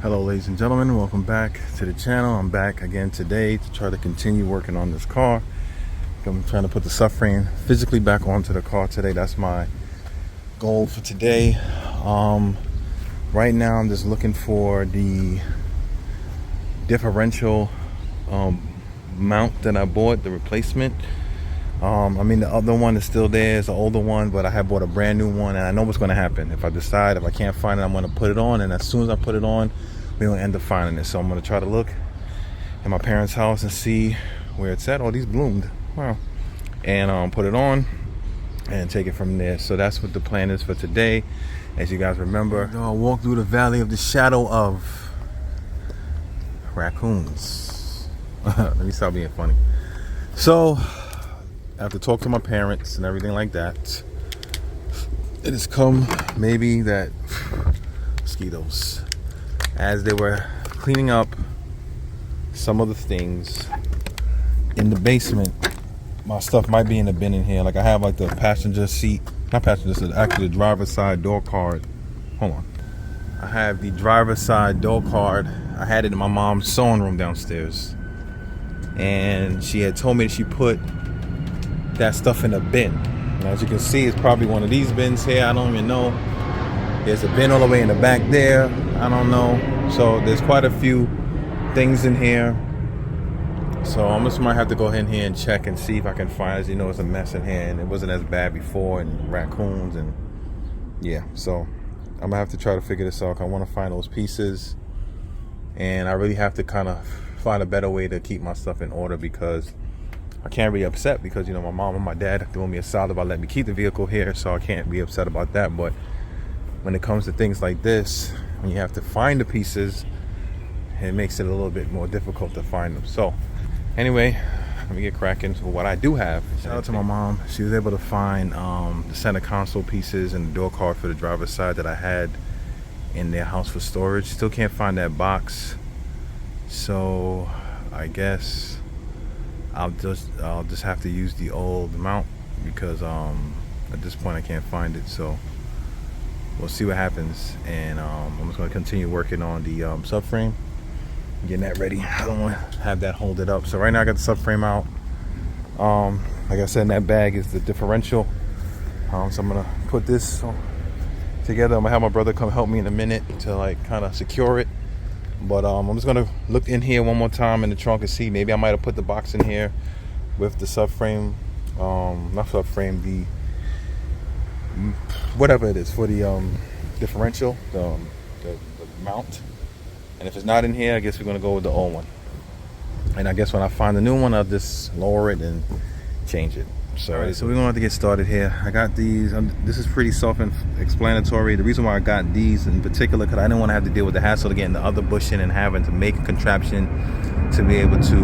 Hello ladies and gentlemen, welcome back to the channel. I'm back again today to try to continue working on this car. I'm trying to put the subframe physically back onto the car today. That's my goal for today. Right now I'm just looking for the differential mount that I bought, the replacement. I mean, the other one is still there. It's an older one, but I have bought a brand new one, and I know what's going to happen. If I can't find it, I'm going to put it on, and as soon as I put it on, we're going to end up finding it. So I'm going to try to look in my parents' house and see where it's at. Oh, these bloomed. Wow. And put it on and take it from there. So that's what the plan is for today. As you guys remember, I'll walk through the valley of the shadow of raccoons. Let me stop being funny. So I have to talk to my parents and everything like that. It has come maybe that mosquitoes, as they were cleaning up some of the things in the basement. My stuff might be in the bin in here. Like I have like the passenger seat, not passenger seat, actually the driver's side door card. Hold on. I have the driver's side door card. I had it in my mom's sewing room downstairs, and she had told me that she put that stuff in a bin. And as you can see, it's probably one of these bins here. I don't even know. There's a bin all the way in the back there. I don't know. So there's quite a few things in here. So I just might have to go in here and check and see if I can find it. As you know, it's a mess in here, and it wasn't as bad before, and raccoons, and yeah. So I'm gonna have to try to figure this out. I want to find those pieces, and I really have to kind of find a better way to keep my stuff in order, because I can't be upset, because you know my mom and my dad are doing me a solid about letting me keep the vehicle here, so I can't be upset about that. But when it comes to things like this, when you have to find the pieces, it makes it a little bit more difficult to find them. So anyway, let me get cracking to what I do have. Shout out to my mom. She was able to find the center console pieces and the door card for the driver's side that I had in their house for storage. Still can't find that box, so I guess I'll just have to use the old mount, because at this point I can't find it. So we'll see what happens, and I'm just going to continue working on the subframe, getting that ready. I don't want to have that hold it up. So right now I got the subframe out. Like I said, in that bag is the differential. So I'm going to put this together. I'm going to have my brother come help me in a minute to like kind of secure it. But I'm just gonna look in here one more time in the trunk and see. Maybe I might have put the box in here with the subframe, not subframe, the whatever it is for the differential, the mount. And if it's not in here, I guess we're gonna go with the old one. And I guess when I find the new one, I'll just lower it and change it. So we're gonna have to get started here. I got these. This is pretty self-explanatory. The reason why I got these in particular, because I didn't want to have to deal with the hassle of getting the other bushing and having to make a contraption to be able to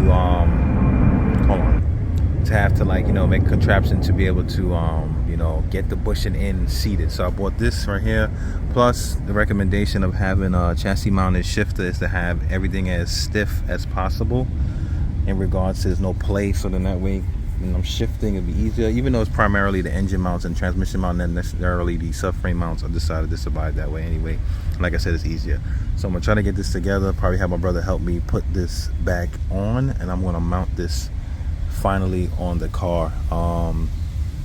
make a contraption to be able to get the bushing in seated. So I bought this right here. Plus the recommendation of having a chassis mounted shifter is to have everything as stiff as possible in regards to there's no play, so then that way when I'm shifting it'll be easier, even though it's primarily the engine mounts and transmission mount, not necessarily the subframe mounts. I've decided to survive that way anyway. Like I said, it's easier. So I'm gonna try to get this together, probably have my brother help me put this back on, and I'm gonna mount this finally on the car.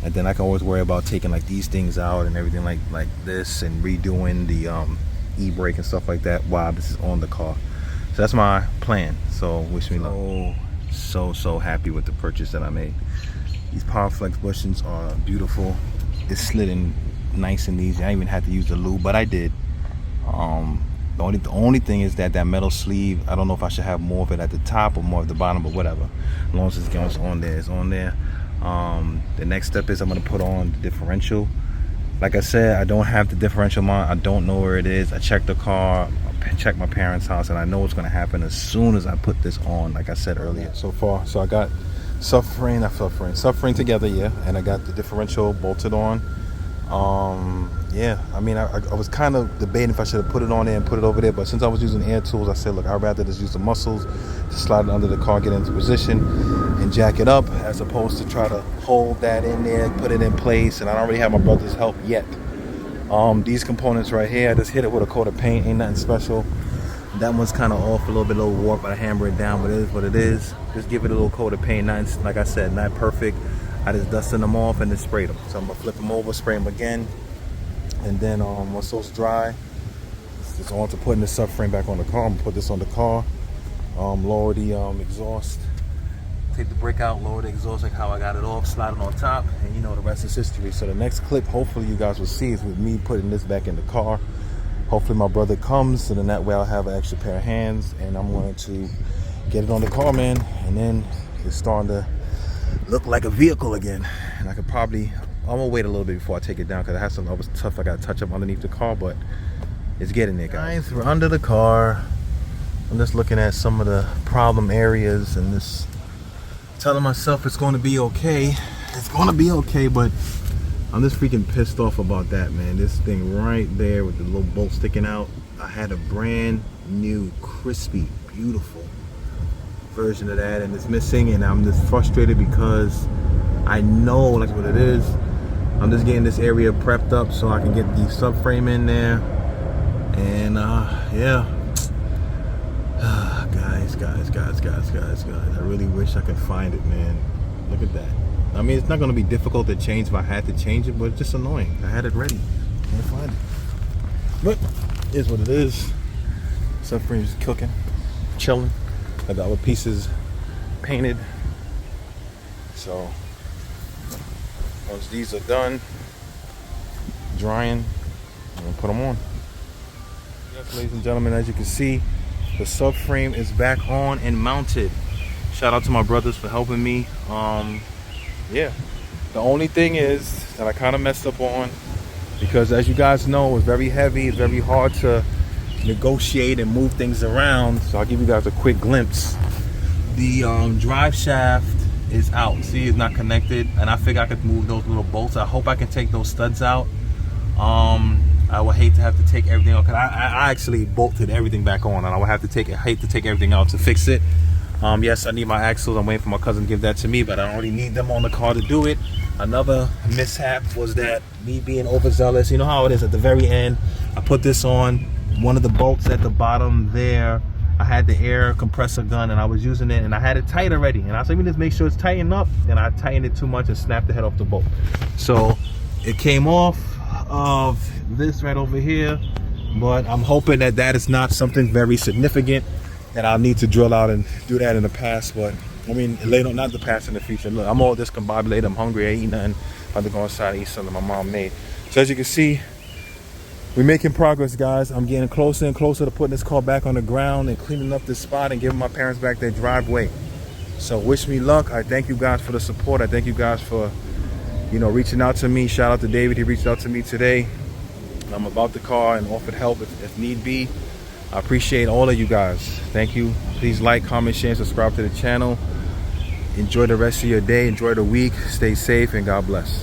And then I can always worry about taking like these things out and everything like this, and redoing the e-brake and stuff like that while this is on the car. So that's my plan. So wish me luck. So happy with the purchase that I made. These Power Flex bushings are beautiful. It's slid in nice and easy. I even had to use the lube, but I did. The only thing is that metal sleeve, I don't know if I should have more of it at the top or more at the bottom, but whatever. As long as it's going on there, it's on there. The next step is I'm going to put on the differential. Like I said, I don't have the differential mount. I don't know where it is. I checked the car, I checked my parents' house, and I know what's going to happen as soon as I put this on, like I said earlier. So I got subframe together, yeah, and I got the differential bolted on. Yeah, I mean, I was kind of debating if I should have put it on there and put it over there, but since I was using air tools, I said, look, I'd rather just use the muscles to slide it under the car, get into position, and jack it up, as opposed to try to hold that in there, put it in place. And I don't really have my brother's help yet. These components right here, I just hit it with a coat of paint, ain't nothing special. That one's kind of off, a little warped. I hammer it down, but it is what it is. Just give it a little coat of paint. Not, like I said, not perfect. I just dusted them off and then sprayed them. So I'm gonna flip them over, spray them again, and then once those dry, it's on to putting the subframe back on the car. I'm gonna put this on the car, lower the exhaust, take the brick out, lower the exhaust like how I got it off, slide it on top, and you know the rest is history. So the next clip, hopefully you guys will see, is with me putting this back in the car. Hopefully my brother comes, and then that way I'll have an extra pair of hands, and I'm going to get it on the car, man. And then it's starting to look like a vehicle again. And I could probably, I'm gonna wait a little bit before I take it down because I have some other stuff I gotta touch up underneath the car, but it's getting there, guys. We're under the car. I'm just looking at some of the problem areas and just telling myself it's going to be okay. It's going to be okay, but I'm just freaking pissed off about that, man. This thing right there with the little bolt sticking out. I had a brand new, crispy, beautiful version of that, and it's missing, and I'm just frustrated because I know that's what it is. I'm just getting this area prepped up so I can get the subframe in there, and yeah. guys, I really wish I could find it, man. Look at that. I mean, it's not going to be difficult to change if I had to change it, but it's just annoying. I had it ready. Can't find it. But it is what it is. Subframe's cooking, chilling. I got all the pieces painted. So once these are done, drying, I'm going to put them on. Yes, ladies and gentlemen, as you can see, the subframe is back on and mounted. Shout out to my brothers for helping me. Yeah, the only thing is that I kind of messed up on, because as you guys know, it's very heavy, it's very hard to negotiate and move things around. So I'll give you guys a quick glimpse. The drive shaft is out. See, it's not connected, and I figure I could move those little bolts. I hope I can take those studs out. I would hate to have to take everything out, because I actually bolted everything back on, and I would have to hate to take everything out to fix it. Yes, I need my axles. I'm waiting for my cousin to give that to me, but I don't really need them on the car to do it. Another mishap was that me being overzealous, you know how it is at the very end, I put this on one of the bolts at the bottom there. I had the air compressor gun and I was using it, and I had it tight already, and I said, let me just make sure it's tightened up, and I tightened it too much and snapped the head off the bolt. So it came off of this right over here, but I'm hoping that that is not something very significant that I'll need to drill out and do that in the past. But I mean, later on, not the past, in the future. Look, I'm all discombobulated. I'm hungry. I ain't eat nothing. I'm about to go inside and eat something my mom made. So as you can see, we're making progress, guys. I'm getting closer and closer to putting this car back on the ground and cleaning up this spot and giving my parents back their driveway. So wish me luck. I thank you guys for the support. I thank you guys for, you know, reaching out to me. Shout out to David. He reached out to me today. I'm about the car and offered help if need be. I appreciate all of you guys. Thank you. Please like, comment, share, and subscribe to the channel. Enjoy the rest of your day. Enjoy the week. Stay safe, and God bless.